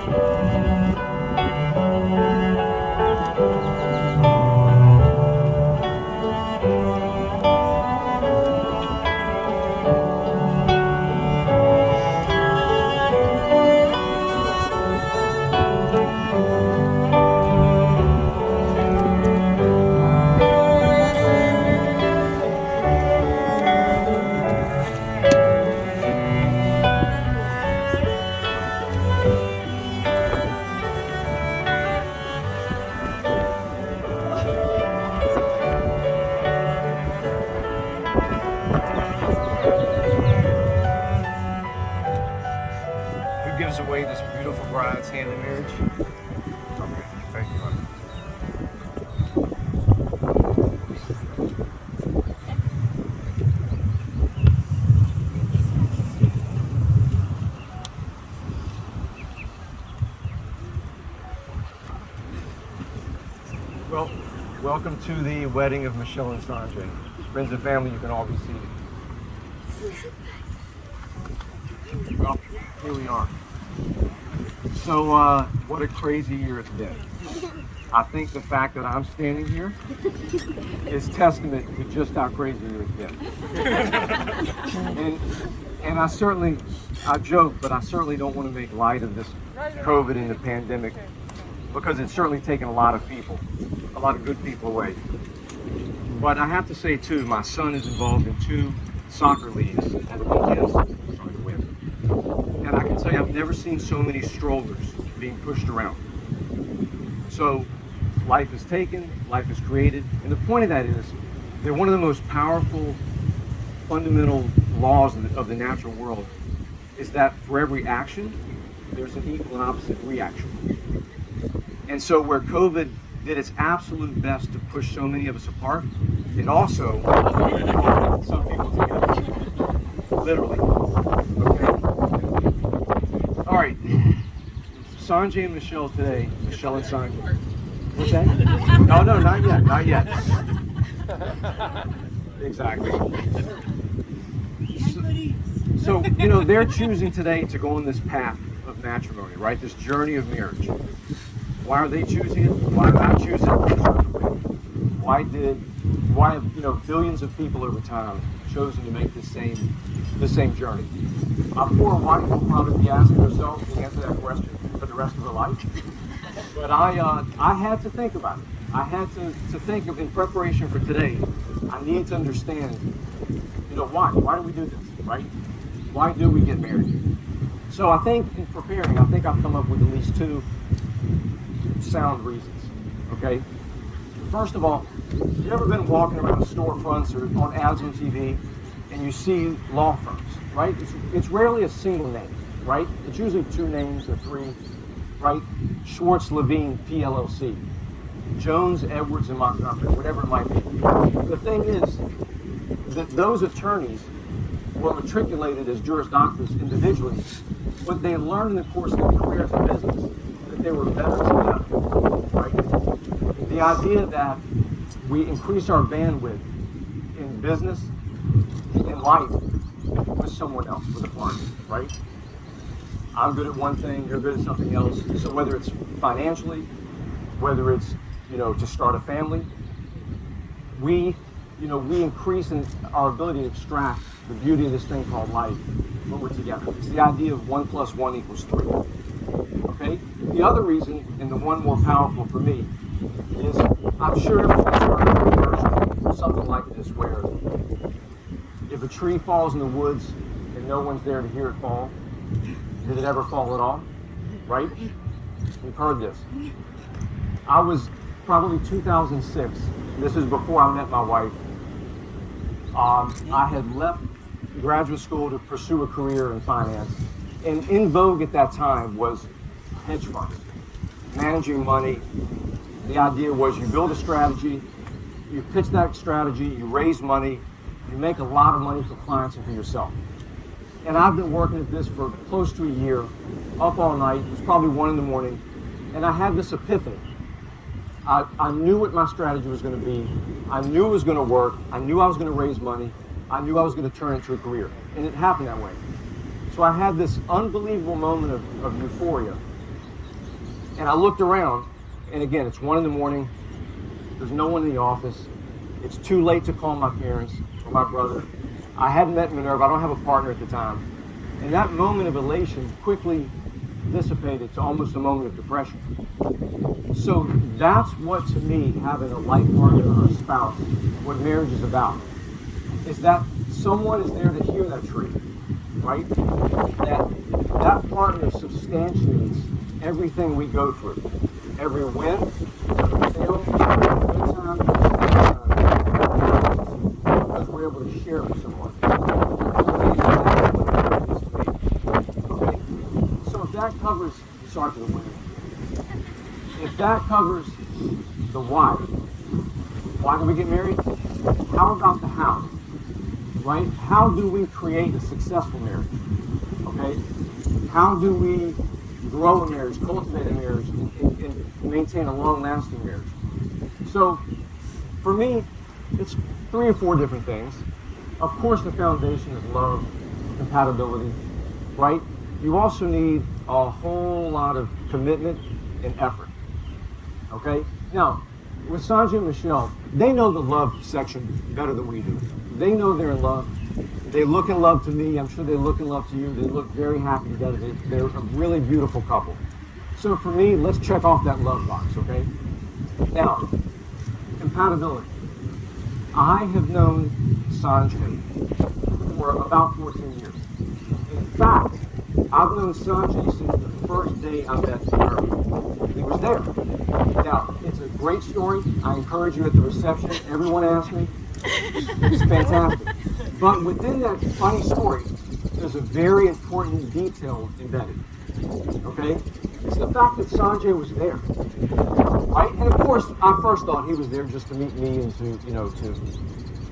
Who gives away this beautiful bride's hand in marriage? Okay, thank you, honey. Well, welcome to the wedding of Michele and Sanjay. Friends and family, you can all be seated. Well, here we are. So, what a crazy year it's been. I think the fact that I'm standing here is testament to just how crazy it's been. And I joke, but I certainly don't want to make light of this COVID and the pandemic, because it's certainly taken a lot of people, a lot of good people away. But I have to say too, my son is involved in 2 soccer leagues at the weekends. Sorry to win. And I can tell you, I've never seen so many strollers being pushed around. So life is taken, life is created, and the point of that is, they're one of the most powerful, fundamental laws of the natural world, is that for every action, there's an equal and opposite reaction. And so where COVID did its absolute best to push so many of us apart, it also brought some people together. Literally. Okay. All right. Sanjay and Michele today. Michele and Sanjay. What's that? No, not yet. Not yet. Exactly. So, they're choosing today to go on this path of matrimony, right? This journey of marriage. Why are they choosing it? Why am I choosing it? Why have billions of people over time chosen to make the same journey? Poor wife will probably be asking herself to answer that question for the rest of her life. But I had to think about it. I had to think of, in preparation for today, I need to understand, why? Why do we do this, right? Why do we get married? So I think in preparing, I've come up with at least 2 sound reasons, okay? First of all, you ever been walking around storefronts or on ads on TV and you see law firms, right? It's rarely a single name, right? It's usually 2 names or 3, right? Schwartz, Levine, PLLC, Jones, Edwards, and Montgomery, whatever it might be. The thing is that those attorneys were matriculated as Juris Doctors individually, but they learned in the course of their careers in business that they were better together, right? The idea that we increase our bandwidth in business, in life, with someone else, with a partner, right? I'm good at one thing, you're good at something else. So whether it's financially, whether it's, to start a family, we increase in our ability to extract the beauty of this thing called life when we're together. It's the idea of 1 + 1 = 3. Okay? The other reason, and the one more powerful for me, is I'm sure everyone's heard of a commercial, something like this, where if a tree falls in the woods and no one's there to hear it fall, did it ever fall at all? Right? We've heard this. I was probably 2006. This is before I met my wife. I had left graduate school to pursue a career in finance. And in vogue at that time was hedge funds, managing money. The idea was you build a strategy, you pitch that strategy, you raise money, you make a lot of money for clients and for yourself. And I've been working at this for close to a year, up all night. It was probably 1 a.m. And I had this epiphany. I knew what my strategy was going to be. I knew it was going to work. I knew I was going to raise money. I knew I was going to turn it into a career. And it happened that way. So I had this unbelievable moment of euphoria. And I looked around, and again, it's 1 in the morning. There's no one in the office. It's too late to call my parents or my brother. I hadn't met Minerva. I don't have a partner at the time. And that moment of elation quickly dissipated to almost a moment of depression. So that's what, to me, having a life partner or a spouse, what marriage is about, is that someone is there to hear that tree, right? That partner substantiates everything we go through. Every win, every fail, every good time, because we're able to share with someone. Okay? So if that covers, sorry for the win. If that covers the why do we get married? How about the how? Right? How do we create a successful marriage? Okay? How do we grow a marriage, cultivate a marriage, and maintain a long-lasting marriage? So, for me, it's 3 or 4 different things. Of course, the foundation is love, compatibility, right? You also need a whole lot of commitment and effort. Okay? Now, with Sanjay and Michele, they know the love section better than we do. They know they're in love. They look in love to me. I'm sure they look in love to you. They look very happy together. They're a really beautiful couple. So for me, let's check off that love box, okay? Now, compatibility. I have known Sanjay for about 14 years. In fact, I've known Sanjay since the first day I met her. He was there. Now, it's a great story. I encourage you at the reception. Everyone asked me. It's fantastic. But within that funny story, there's a very important detail embedded. Okay? It's the fact that Sanjay was there. Right? And of course, I first thought he was there just to meet me and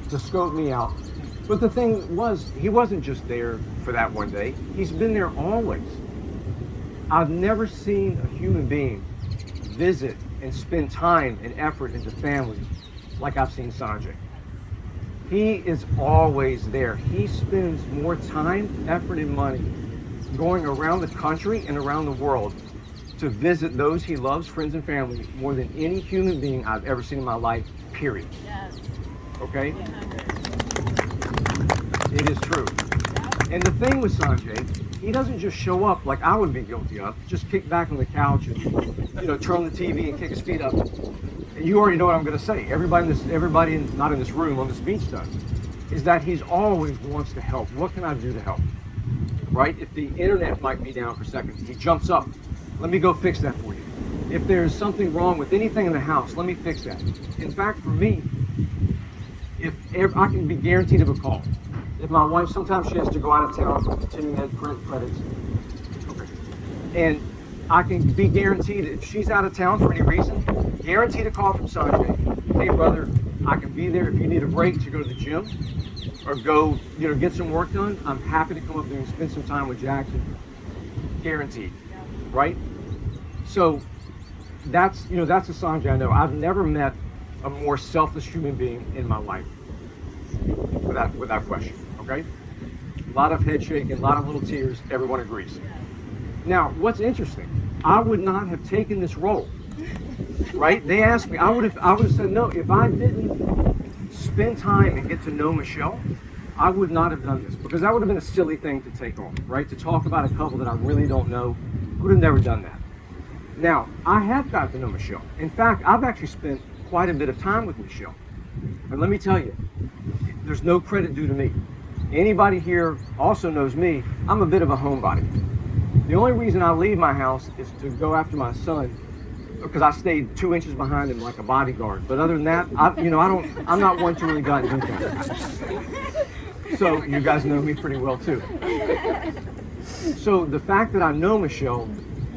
to scope me out. But the thing was, he wasn't just there for that one day. He's been there always. I've never seen a human being visit and spend time and effort into families like I've seen Sanjay. He is always there. He spends more time, effort, and money going around the country and around the world to visit those he loves, friends and family, more than any human being I've ever seen in my life, period. Yes. Okay? It is true. And the thing with Sanjay, he doesn't just show up like I would be guilty of, just kick back on the couch and turn on the TV and kick his feet up. And you already know what I'm going to say. Everybody not in this room, on this beach does, is that he's always wants to help. What can I do to help? Right? If the internet might be down for a second, he jumps up. Let me go fix that for you. If there's something wrong with anything in the house, let me fix that. In fact, for me, if I can be guaranteed of a call. If my wife, sometimes she has to go out of town for continuing ed credits. Okay. And I can be guaranteed if she's out of town for any reason, guaranteed a call from Sanjay. Hey brother, I can be there if you need a break to go to the gym or go, get some work done. I'm happy to come up there and spend some time with Jackson. Guaranteed. Right? So that's the Sanjay I know. I've never met a more selfless human being in my life. Without question. Okay? A lot of head shaking, a lot of little tears, everyone agrees. Now, what's interesting, I would not have taken this role. Right? They asked me, I would have said no. If I didn't spend time and get to know Michele, I would not have done this, because that would have been a silly thing to take on, right? To talk about a couple that I really don't know. I would have never done that. Now, I have got to know Michele. In fact, I've actually spent quite a bit of time with Michele. And let me tell you, there's no credit due to me. Anybody here also knows me. I'm a bit of a homebody. The only reason I leave my house is to go after my son, because I stayed 2 inches behind him like a bodyguard. But other than that, I'm not one to really go out and do that. So you guys know me pretty well too. So the fact that I know Michele,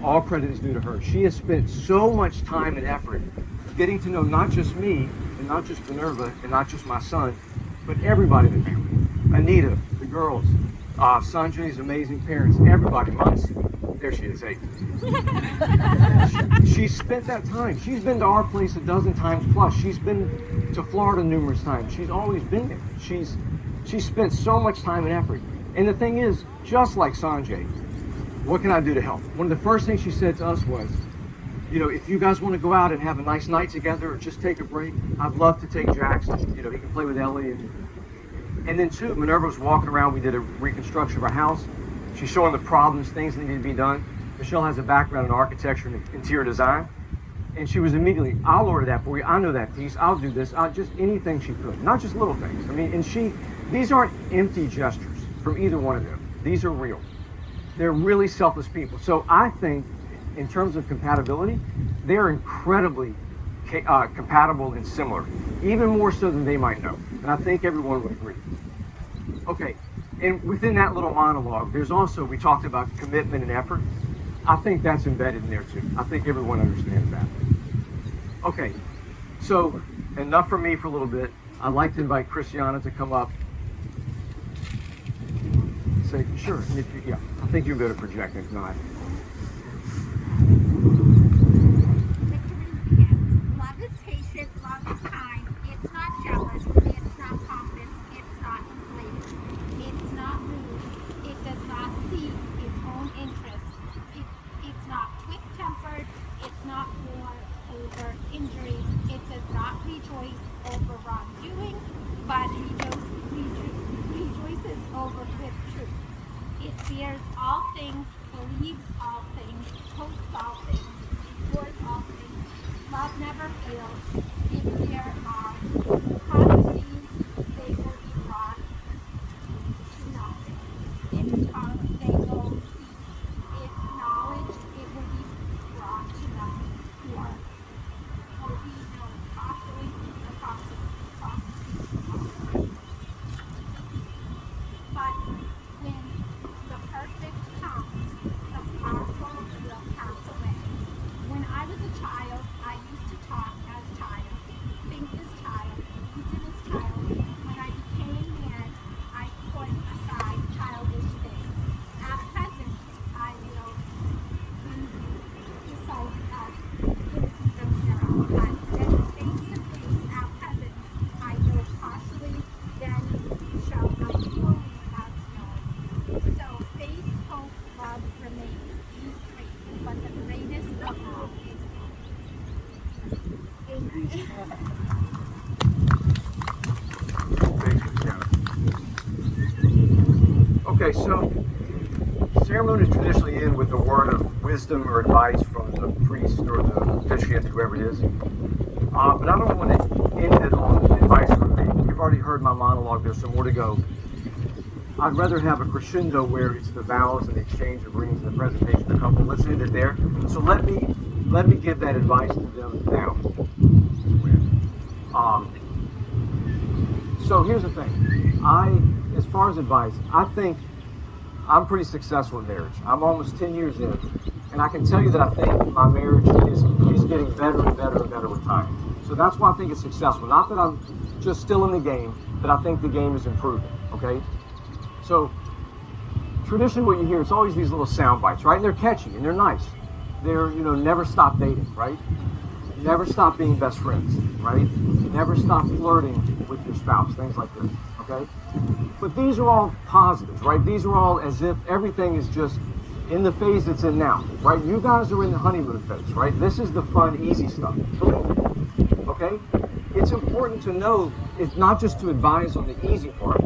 all credit is due to her. She has spent so much time and effort getting to know not just me, and not just Minerva, and not just my son, but everybody in the family. Anita, the girls, Sanjay's amazing parents, everybody. There she is, hey. She spent that time. She's been to our place a dozen times plus. She's been to Florida numerous times. She's always been there. She's spent so much time and effort. And the thing is, just like Sanjay, what can I do to help? One of the first things she said to us was, if you guys want to go out and have a nice night together or just take a break, I'd love to take Jackson. He can play with Ellie. And then too, Minerva was walking around. We did a reconstruction of our house. She's showing the problems, things that need to be done. Michele has a background in architecture and interior design. And she was immediately, I'll order that for you. I know that piece. I'll do this. Just anything she could, not just little things. These aren't empty gestures from either one of them. These are real. They're really selfless people. So I think in terms of compatibility, they're incredibly compatible and similar, even more so than they might know. And I think everyone would agree. Okay, and within that little monologue, there's also, we talked about commitment and effort. I think that's embedded in there too. I think everyone understands that. Okay, so enough from me for a little bit. I'd like to invite Christiana to come up. Say, sure, yeah, I think you'll be able to project it tonight. Love is patient, love is kind. It's not jealous, it's not pompous, it's not inflated. It's not rude, it does not seek its own interest. It's not quick-tempered, it's not war over injury. It does not rejoice over wrongdoing, but rejoices over good truth. It fears all things, believes all things, hopes all things, endures all things. Love never fails. If there are prophecies, they will be brought to nothing. If tongues, they will cease. If knowledge, it will be brought to nothing. For we know partially the prophecies. But when the perfect comes, the partial will pass away. When I was a child, I used to talk as child, think as child, reason as child. When I became a man, I put aside childish things. At present, I will insult as infant girl. But then face to face, at present, I know partially, then shall I fully as known. So faith, hope, love remains. These three, but the greatest of all is Okay, so ceremony is traditionally in with the word of wisdom or advice from the priest or the officiant, whoever it is. But I don't want to end it on advice from me. You've already heard my monologue. There's some more to go. I'd rather have a crescendo where it's the vows and the exchange of rings and the presentation of the couple. Let's end it there. So let me give that advice to them now. So here's the thing. As far as advice, I think I'm pretty successful in marriage. I'm almost 10 years in, and I can tell you that I think my marriage is getting better and better and better with time. So that's why I think it's successful. Not that I'm just still in the game, but I think the game is improving. Okay. So traditionally what you hear, it's always these little sound bites, right? And they're catchy and they're nice. They're, never stop dating, right? Never stop being best friends, right? Never stop flirting with your spouse, things like this, okay? But these are all positives, right? These are all as if everything is just in the phase it's in now, right? You guys are in the honeymoon phase, right? This is the fun, easy stuff, okay? It's important to know, it's not just to advise on the easy part.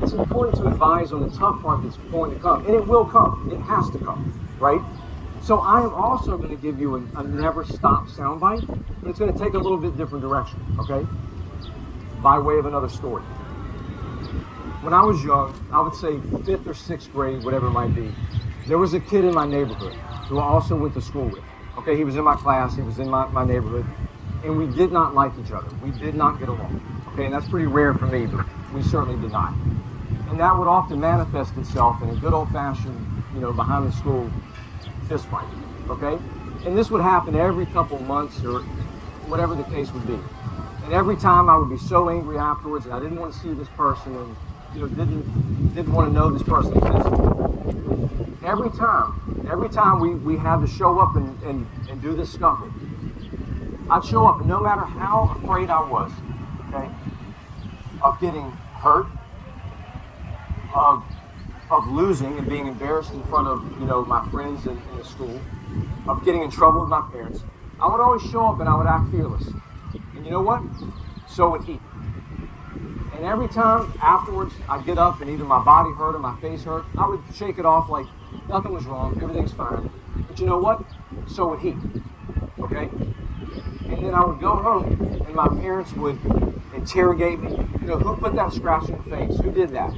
It's important to advise on the tough part that's going to come, and it will come. It has to come, right? So I am also going to give you a never stop soundbite, but it's going to take a little bit different direction, okay? By way of another story. When I was young, I would say 5th or 6th grade, whatever it might be, there was a kid in my neighborhood who I also went to school with. Okay, he was in my class, he was in my neighborhood, and we did not like each other. We did not get along. Okay, and that's pretty rare for me, but we certainly did not. And that would often manifest itself in a good old-fashioned, behind the school fist fight, okay? And this would happen every couple months or whatever the case would be. And every time I would be so angry afterwards, and I didn't want to see this person, and didn't want to know this person existed. Every time we had to show up and do this scuffle, I'd show up, and no matter how afraid I was, okay, of getting hurt, of losing and being embarrassed in front of, my friends in the school, of getting in trouble with my parents, I would always show up and I would act fearless. And you know what? So would he. And every time afterwards I'd get up and either my body hurt or my face hurt, I would shake it off like nothing was wrong, everything's fine. But you know what? So would he. Okay? And then I would go home and my parents would interrogate me. You know, who put that scratch in your face? Who did that?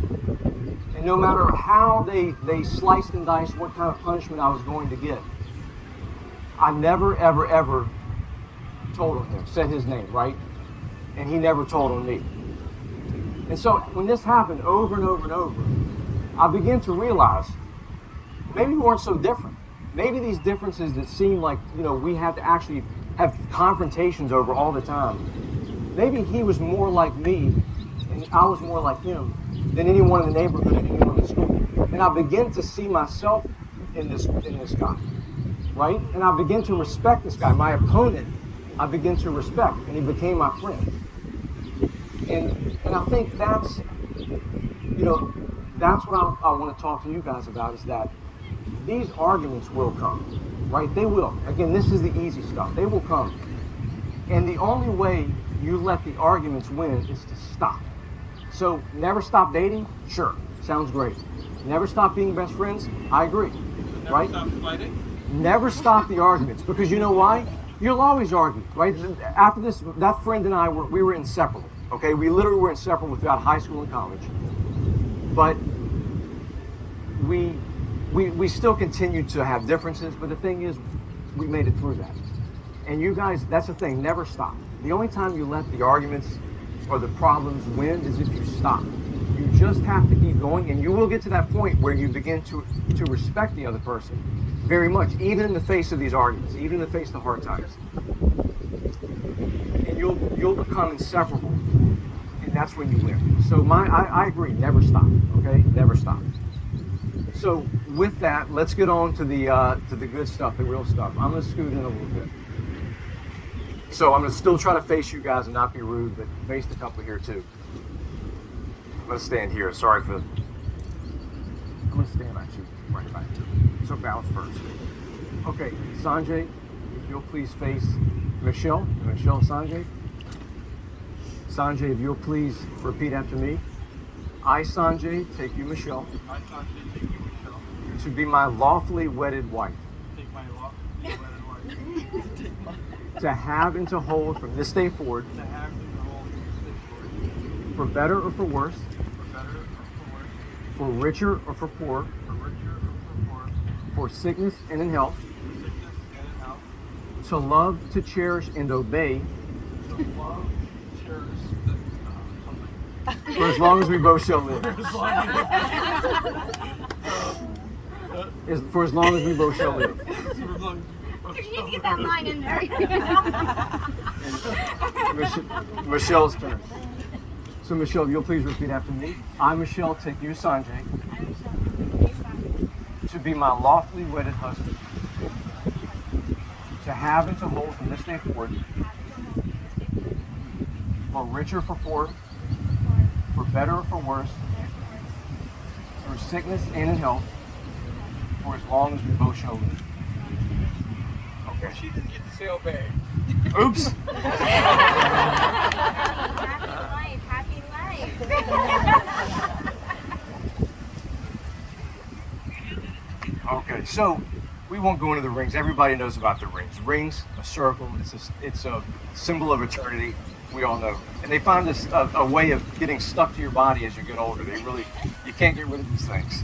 And no matter how they sliced and diced what kind of punishment I was going to get, I never, ever, ever told on him, said his name, right? And he never told on me. And so when this happened over and over and over, I began to realize maybe we weren't so different. Maybe these differences that seem like, you know, we had to actually have confrontations over all the time, maybe he was more like me and I was more like him than anyone in the neighborhood and anyone in the school. And I began to see myself in this guy, right? And I began to respect this guy. My opponent, I began to respect, and he became my friend. And I think that's, you know, that's what I want to talk to you guys about, is that these arguments will come, right? They will. Again, this is the easy stuff. They will come. And the only way you let the arguments win is to stop. So never stop dating? Sure. Sounds great. Never stop being best friends? I agree. Never right? Stop fighting? Never stop the arguments, because you know why? You'll always argue, right? After this, that friend and I we were inseparable. Okay, we literally were inseparable throughout high school and college. But we still continued to have differences, but the thing is, we made it through that. And you guys, that's the thing, never stop. The only time you let the arguments or the problems win is if you stop. You just have to keep going, and you will get to that point where you begin to respect the other person very much, even in the face of these arguments, even in the face of the hard times. And you'll become inseparable, and that's when you win. So I agree, never stop, okay? Never stop. So with that, let's get on to the good stuff, the real stuff. I'm gonna scoot in a little bit. So I'm gonna still try to face you guys and not be rude, but face the couple here too. I'm gonna stand here. Sorry for. I'm gonna stand actually right back. So bounce first. Okay, Sanjay, if you'll please face Michele. Michele, Sanjay. Sanjay, if you'll please repeat after me. I, Sanjay, take you, Michele, I, Sanjay, take you, Michele. to be my lawfully wedded wife. Take my lawfully wedded wife. Take my To have and to hold from this day forward, to have and to hold in this day forward. for better or for worse, For better or for worse. for richer or for poor, For richer or for poor. for sickness and in health, For sickness and in health. to love, to cherish, and obey To love, cherish, something. for as long as we both shall live. As long as For as long as we both shall live. You need to get that line in there. Michelle's turn. So Michele, you'll please repeat after me. I, Michele, take you, Sanjay, to be my lawfully wedded husband, to have and to hold from this day forward, for richer or for poor, for better or for worse, through sickness and in health, for as long as we both shall live. Okay. She didn't get to say obey. Oops. Happy life. Okay, so we won't go into the rings. Everybody knows about the rings. Rings, a circle, it's a symbol of eternity. We all know. And they find this a way of getting stuck to your body as you get older. You can't get rid of these things.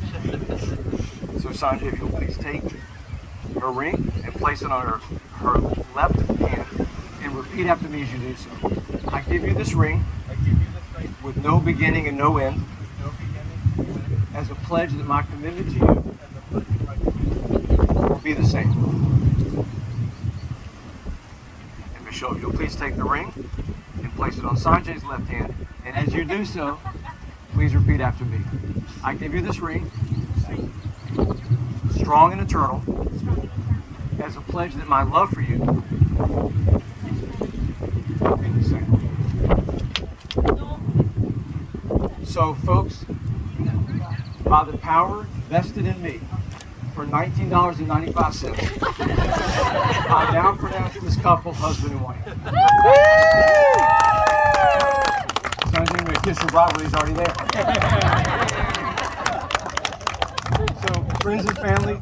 So Sanjay, if you'll please take her ring and place it on her left hand and repeat after me as you do so. I give you this ring I give you this ring with no beginning and no end, with no beginning, no end, as a pledge that my commitment to you as a pledge of my commitment. will be the same. And Michele, if you'll please take the ring and place it on Sanjay's left hand, and as you do so, please repeat after me. I give you this ring, strong and eternal, as a pledge that my love for you will be the same. So, folks, by the power vested in me for $19.95. I now pronounce this couple husband and wife. Sanjay, I'm going to kiss your bride, but he's already there. So, friends and family,